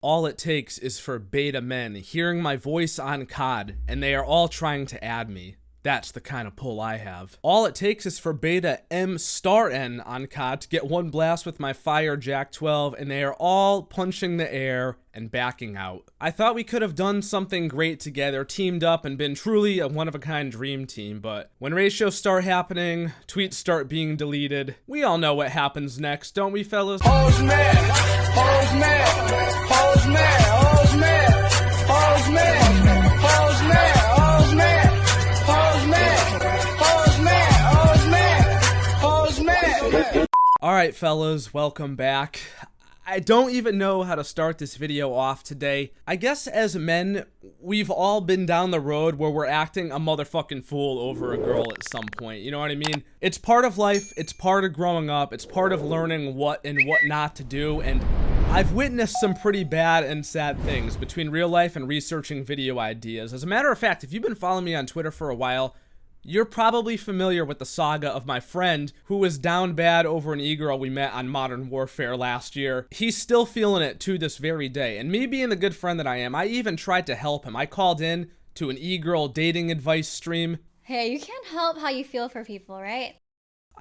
All it takes is for beta men hearing my voice on COD, and they are all trying to add me. That's the kind of pull I have. All it takes is for beta M*N on COD to get one blast with my fire Jack 12, and they are all punching the air and backing out. I thought we could have done something great together, teamed up, and been truly a one-of-a-kind dream team, but when ratios start happening, tweets start being deleted, we all know what happens next, don't we, fellas? Hoes mad, hoes mad, hoes mad, hoes mad, hoes mad, hoes mad, hoes mad, hoes mad, hoes mad, hoes mad, hoes mad. Alright, fellas, welcome back. I don't even know how to start this video off today. I guess as men, we've all been down the road where we're acting a motherfucking fool over a girl at some point, you know what I mean? It's part of life, it's part of growing up, it's part of learning what and what not to do, and I've witnessed some pretty bad and sad things between real life and researching video ideas. As a matter of fact, if you've been following me on Twitter for a while, you're probably familiar with the saga of my friend who was down bad over an e-girl we met on Modern Warfare last year. He's still feeling it to this very day, and me being the good friend that I am, I even tried to help him. I called in to an e-girl dating advice stream. Hey, you can't help how you feel for people, right?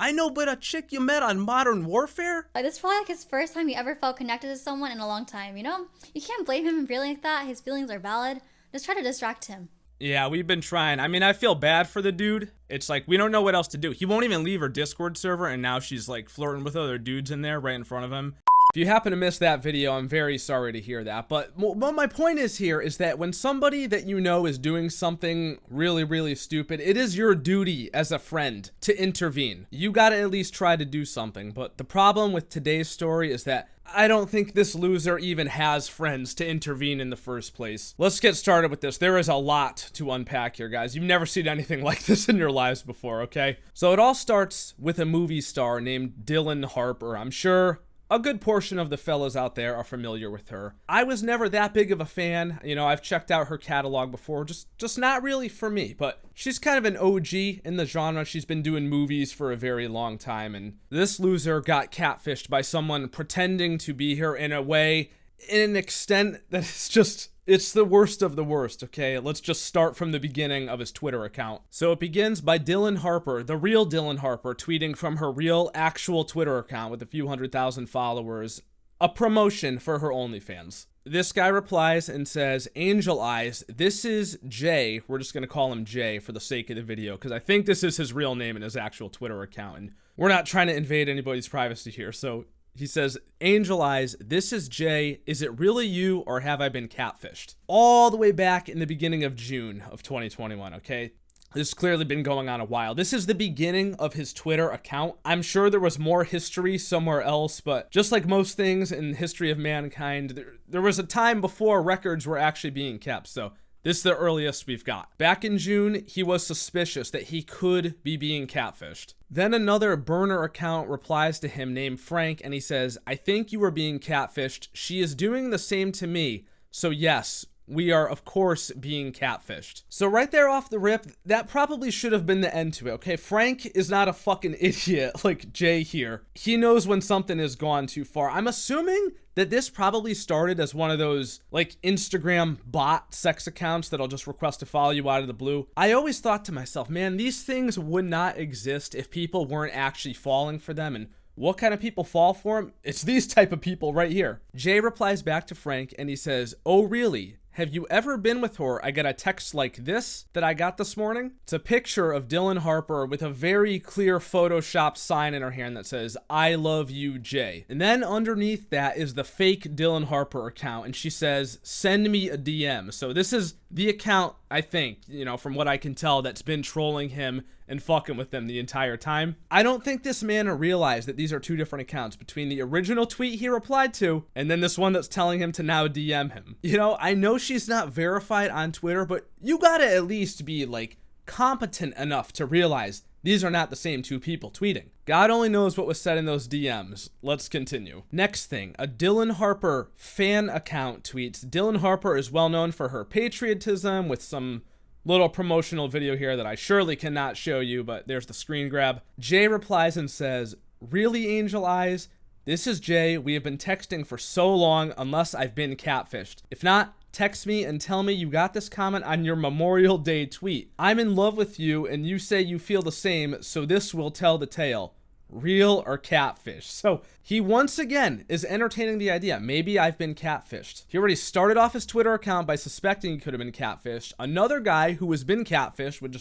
I know, but a chick you met on Modern Warfare? Like, this is probably like his first time he ever felt connected to someone in a long time, you know? You can't blame him for feeling like that. His feelings are valid. Just try to distract him. Yeah, we've been trying. I mean, I feel bad for the dude. It's like, we don't know what else to do. He won't even leave her Discord server, and now she's like flirting with other dudes in there right in front of him. If you happen to miss that video, I'm very sorry to hear that. But what my point is here is that when somebody that you know is doing something really, really stupid, it is your duty as a friend to intervene. You gotta at least try to do something. But the problem with today's story is that I don't think this loser even has friends to intervene in the first place. Let's get started with this. There is a lot to unpack here, guys. You've never seen anything like this in your lives before, okay? So it all starts with a movie star named Dillion Harper. I'm sure a good portion of the fellas out there are familiar with her. I was never that big of a fan. You know, I've checked out her catalog before, just not really for me, but she's kind of an OG in the genre. She's been doing movies for a very long time, and this loser got catfished by someone pretending to be her in a way, in an extent that is just, it's the worst of the worst, okay? Let's just start from the beginning of his Twitter account. So it begins by Dillion Harper, the real Dillion Harper, tweeting from her real, actual Twitter account with a few 100,000 followers, a promotion for her OnlyFans. This guy replies and says, "Angel Eyes, this is Jay." We're just gonna call him Jay for the sake of the video, because I think this is his real name in his actual Twitter account, and we're not trying to invade anybody's privacy here, so he says, "Angel Eyes, this is Jay. Is it really you, or have I been catfished?" All the way back in the beginning of June of 2021, okay? This has clearly been going on a while. This is the beginning of his Twitter account. I'm sure there was more history somewhere else, but just like most things in the history of mankind, there was a time before records were actually being kept, so this is the earliest we've got. Back in June, he was suspicious that he could be being catfished. Then another burner account replies to him named Frank, and he says, "I think you are being catfished. She is doing the same to me. So yes, we are of course being catfished." So right there off the rip, that probably should have been the end to it, okay? Frank is not a fucking idiot like Jay here. He knows when something has gone too far. I'm assuming that this probably started as one of those like Instagram bot sex accounts that'll just request to follow you out of the blue. I always thought to myself, man, these things would not exist if people weren't actually falling for them. And what kind of people fall for them? It's these type of people right here. Jay replies back to Frank and he says, "Oh really? Have you ever been with her? I got a text like this that I got this morning." It's a picture of Dillion Harper with a very clear photoshopped sign in her hand that says, "I love you, Jay." And then underneath that is the fake Dillion Harper account, and she says, "Send me a DM." So this is the account, I think, you know, from what I can tell, that's been trolling him and fucking with them the entire time. I don't think this man realized that these are two different accounts between the original tweet he replied to and then this one that's telling him to now DM him. You know, I know she's not verified on Twitter, but you gotta at least be like competent enough to realize these are not the same two people tweeting. God only knows what was said in those DMs. Let's continue. Next thing, a Dillion Harper fan account tweets. Dillion Harper is well known for her patriotism, with some little promotional video here that I surely cannot show you, but there's the screen grab. Jay replies and says, "Really, Angel Eyes? This is Jay. We have been texting for so long unless I've been catfished. If not, text me and tell me you got this comment on your Memorial Day tweet. I'm in love with you and you say you feel the same, so this will tell the tale. Real or catfish? So he once again is entertaining the idea. Maybe I've been catfished. He already started off his Twitter account by suspecting he could have been catfished. Another guy who has been catfished, which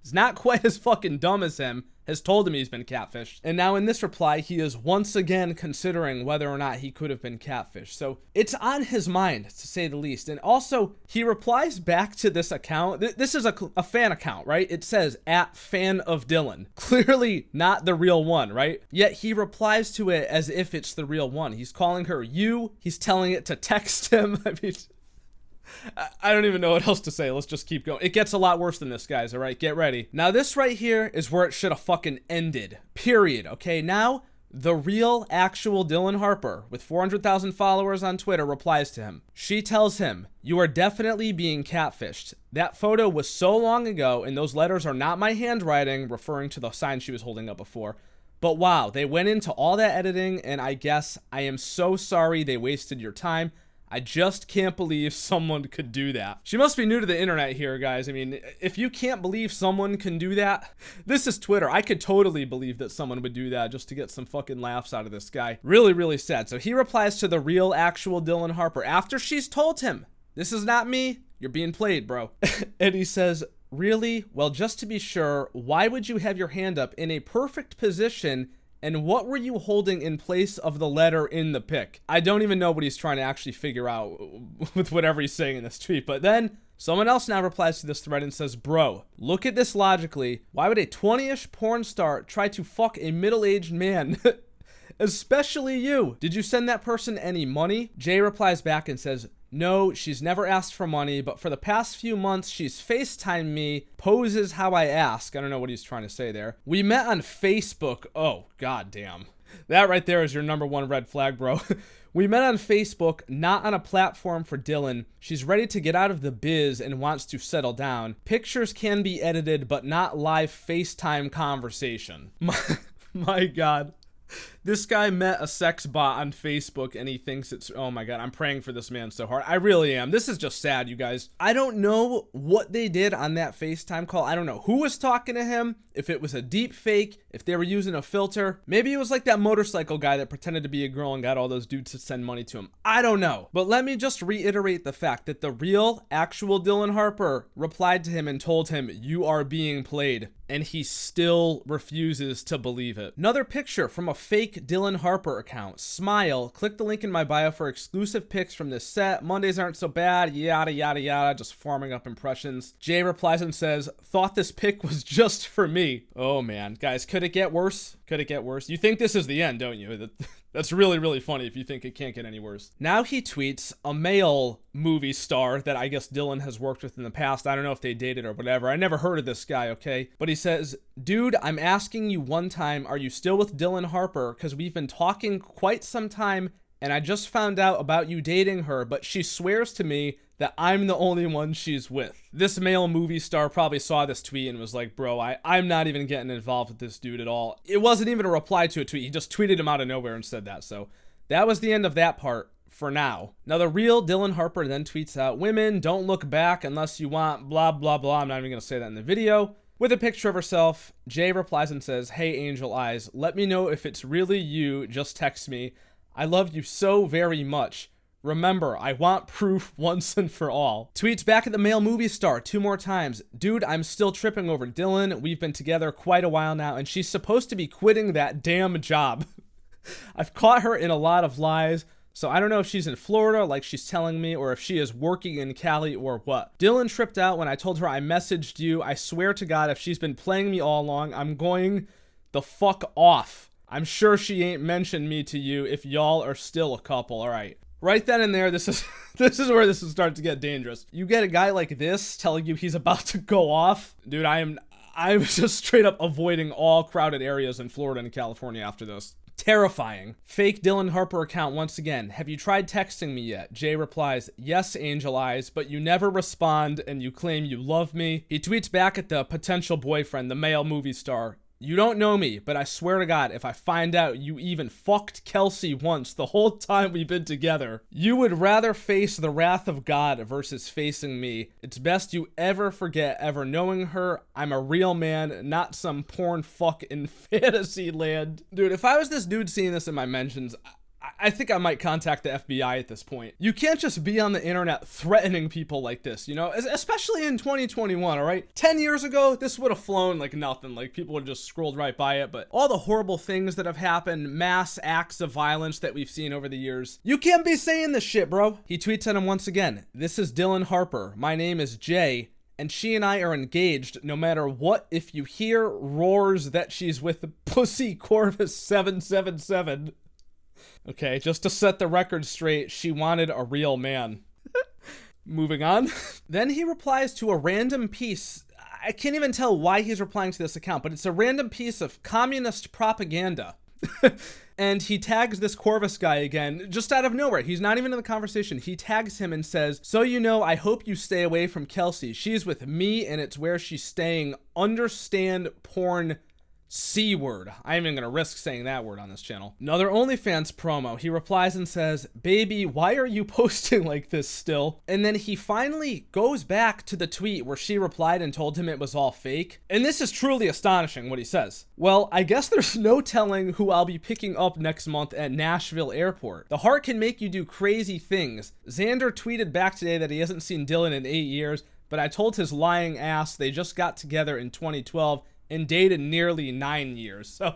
is not quite as fucking dumb as him, has told him he's been catfished. And now in this reply, he is once again considering whether or not he could have been catfished. So it's on his mind, to say the least. And also, he replies back to this account. This is a fan account, right? It says, @fanofDillion. Clearly not the real one, right? Yet he replies to it as if it's the real one. He's calling her you. He's telling it to text him. I mean, I don't even know what else to say. Let's just keep going. It gets a lot worse than this, guys, all right? Get ready. Now, this right here is where it should have fucking ended. Period, okay? Now, the real, actual Dillion Harper, with 400,000 followers on Twitter, replies to him. She tells him, "You are definitely being catfished. That photo was so long ago, and those letters are not my handwriting," referring to the sign she was holding up before. "But wow, they went into all that editing, and I guess I am so sorry they wasted your time. I just can't believe someone could do that." She must be new to the internet here, guys. I mean, if you can't believe someone can do that, this is Twitter. I could totally believe that someone would do that just to get some fucking laughs out of this guy. Really, really sad. So he replies to the real, actual Dillion Harper after she's told him, "This is not me. You're being played, bro." And he says, "Really? Well, just to be sure, why would you have your hand up in a perfect position? And what were you holding in place of the letter in the pic?" I don't even know what he's trying to actually figure out with whatever he's saying in this tweet. But then someone else now replies to this thread and says, "Bro, look at this logically. Why would a 20-ish porn star try to fuck a middle-aged man? Especially you. Did you send that person any money?" Jay replies back and says, "No, she's never asked for money, but for the past few months, she's FaceTimed me, poses how I ask." I don't know what he's trying to say there. "We met on Facebook." Oh, goddamn. That right there is your number one red flag, bro. "We met on Facebook, not on a platform for Dillion. She's ready to get out of the biz and wants to settle down. Pictures can be edited, but not live FaceTime conversation." My God. This guy met a sex bot on Facebook and he thinks it's, oh my God, I'm praying for this man so hard. I really am. This is just sad, you guys. I don't know what they did on that FaceTime call. I don't know who was talking to him, if it was a deep fake, if they were using a filter. Maybe it was like that motorcycle guy that pretended to be a girl and got all those dudes to send money to him. I don't know. But let me just reiterate the fact that the real, actual Dillion Harper replied to him and told him, "You are being played." And he still refuses to believe it. Another picture from a fake Dillion Harper account. "Smile. Click the link in my bio for exclusive pics from this set. Mondays aren't so bad. Yada, yada, yada." Just farming up impressions. Jay replies and says, "Thought this pic was just for me." Oh man. Guys, could it get worse? Could it get worse? You think this is the end, don't you? That's really, really funny if you think it can't get any worse. Now he tweets a male movie star that I guess Dillion has worked with in the past. I don't know if they dated or whatever. I never heard of this guy, okay? But he says, "Dude, I'm asking you one time, are you still with Dillion Harper? Because we've been talking quite some time and I just found out about you dating her, but she swears to me that I'm the only one she's with." This male movie star probably saw this tweet and was like, "Bro, I'm not even getting involved with this dude at all." It wasn't even a reply to a tweet. He just tweeted him out of nowhere and said that. So that was the end of that part for now. Now the real Dillion Harper then tweets out, "Women, don't look back unless you want blah, blah, blah." I'm not even going to say that in the video. With a picture of herself, Jay replies and says, "Hey, Angel Eyes, let me know if it's really you. Just text me. I love you so very much. Remember, I want proof once and for all." Tweets back at the male movie star 2 more times. "Dude, I'm still tripping over Dillion. We've been together quite a while now, and she's supposed to be quitting that damn job. I've caught her in a lot of lies, so I don't know if she's in Florida like she's telling me, or if she is working in Cali or what. Dillion tripped out when I told her I messaged you. I swear to God, if she's been playing me all along, I'm going the fuck off. I'm sure she ain't mentioned me to you if y'all are still a couple." All right. Right then and there, this is where this is starting to get dangerous. You get a guy like this telling you he's about to go off. Dude, I'm just straight up avoiding all crowded areas in Florida and California after this. Terrifying. Fake Dillion Harper account once again. "Have you tried texting me yet?" Jay replies, "Yes, Angel Eyes, but you never respond and you claim you love me." He tweets back at the potential boyfriend, the male movie star. You don't know me, but I swear to God, if I find out you even fucked Kelsey once the whole time we've been together, you would rather face the wrath of God versus facing me. It's best you ever forget ever knowing her. I'm a real man, not some porn fuck in fantasy land. Dude, if I was this dude seeing this in my mentions, I think I might contact the FBI at this point. You can't just be on the internet threatening people like this, you know, especially in 2021, all right? 10 years ago, this would have flown like nothing. Like, people would have just scrolled right by it. But all the horrible things that have happened, mass acts of violence that we've seen over the years, you can't be saying this shit, bro. He tweets at him once again. This is Dillion Harper. My name is Jay, and she and I are engaged no matter what. If you hear roars that she's with Pussy Corvus 777. Okay, just to set the record straight, she wanted a real man. Moving on. Then he replies to a random piece. I can't even tell why he's replying to this account, but it's a random piece of communist propaganda. And he tags this Corvus guy again, just out of nowhere. He's not even in the conversation. He tags him and says, so you know, I hope you stay away from Kelsey. She's with me and it's where she's staying. Understand porn C word. I'm even gonna risk saying that word on this channel. Another OnlyFans promo. He replies and says, baby, why are you posting like this still? And then he finally goes back to the tweet where she replied and told him it was all fake. And this is truly astonishing what he says. Well, I guess there's no telling who I'll be picking up next month at Nashville Airport. The heart can make you do crazy things. Xander tweeted back today that he hasn't seen Dillion in 8 years, but I told his lying ass they just got together in 2012 and dated nearly 9 years. So,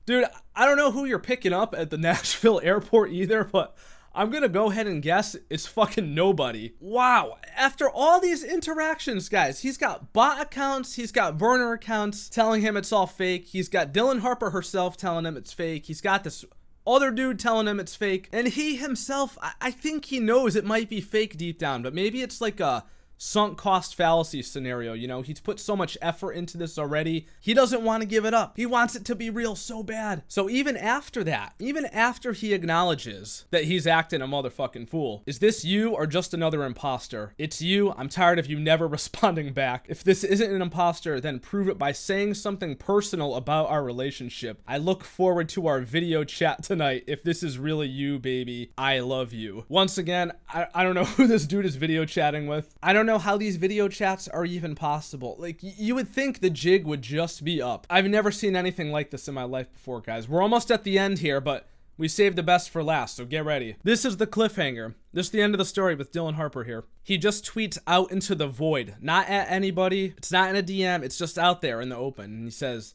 dude, I don't know who you're picking up at the Nashville airport either, but I'm gonna go ahead and guess it's fucking nobody. Wow, after all these interactions, guys, he's got bot accounts, he's got burner accounts telling him it's all fake, he's got Dillion Harper herself telling him it's fake, he's got this other dude telling him it's fake, and he himself, I think he knows it might be fake deep down, but maybe it's like a sunk cost fallacy scenario. You know, he's put so much effort into this already. He doesn't want to give it up. He wants it to be real so bad. So even after that, even after he acknowledges that he's acting a motherfucking fool, is this you or just another imposter? It's you. I'm tired of you never responding back. If this isn't an imposter, then prove it by saying something personal about our relationship. I look forward to our video chat tonight. If this is really you, baby, I love you. Once again, I don't know who this dude is video chatting with. I don't know how these video chats are even possible. Like, you would think the jig would just be up. I've never seen anything like this in my life before, guys. We're almost at the end here, but we saved the best for last, so get ready. This is the cliffhanger. This is the end of the story with Dillion Harper here. He just tweets out into the void, not at anybody. It's not in a DM. It's just out there in the open. And he says,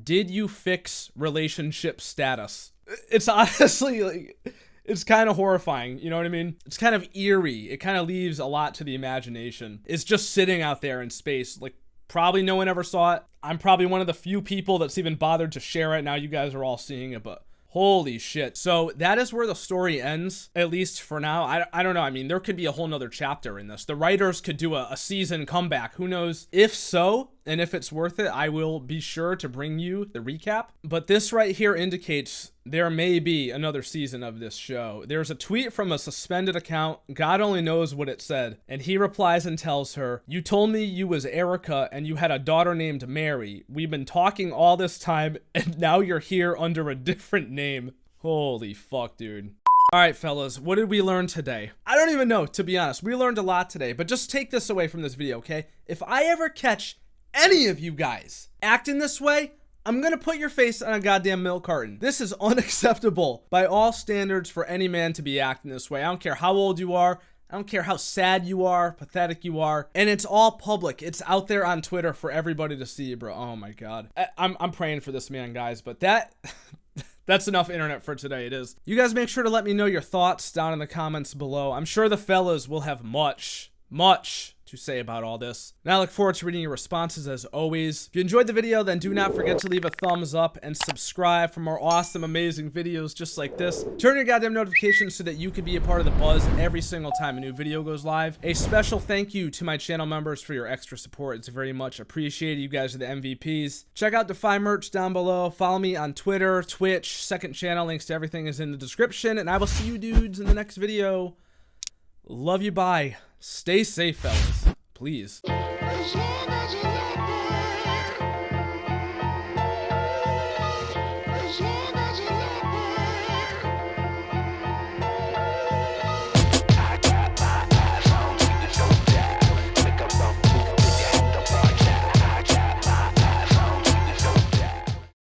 did you fix relationship status? It's honestly like, it's kind of horrifying, you know what I mean? It's kind of eerie. It kind of leaves a lot to the imagination. It's just sitting out there in space. Like, probably no one ever saw it. I'm probably one of the few people that's even bothered to share it. Now you guys are all seeing it, but holy shit. So that is where the story ends, at least for now. I don't know. I mean, there could be a whole nother chapter in this. The writers could do a season comeback. Who knows? If so, and if it's worth it, I will be sure to bring you the recap. But this right here indicates there may be another season of this show. There's a tweet from a suspended account. God only knows what it said. And he replies and tells her, you told me you was Erica and you had a daughter named Mary. We've been talking all this time and now you're here under a different name. Holy fuck, dude. All right, fellas, what did we learn today? I don't even know, to be honest. We learned a lot today, but just take this away from this video, okay? If I ever catch any of you guys acting this way, I'm gonna put your face on a goddamn milk carton. This is unacceptable by all standards for any man to be acting this way. I don't care how old you are. I don't care how sad you are, pathetic you are. And it's all public. It's out there on Twitter for everybody to see, bro. Oh my God. I'm praying for this man, guys, but that's enough internet for today. It is. You guys make sure to let me know your thoughts down in the comments below. I'm sure the fellas will have much to say about all this. And I look forward to reading your responses as always. If you enjoyed the video, then do not forget to leave a thumbs up and subscribe for more awesome, amazing videos just like this. Turn your goddamn notifications so that you can be a part of the buzz every single time a new video goes live. A special thank you to my channel members for your extra support. It's very much appreciated. You guys are the MVPs. Check out Defy merch down below. Follow me on Twitter, Twitch, second channel. Links to everything is in the description. And I will see you dudes in the next video. Love you, bye. Stay safe, fellas. Please.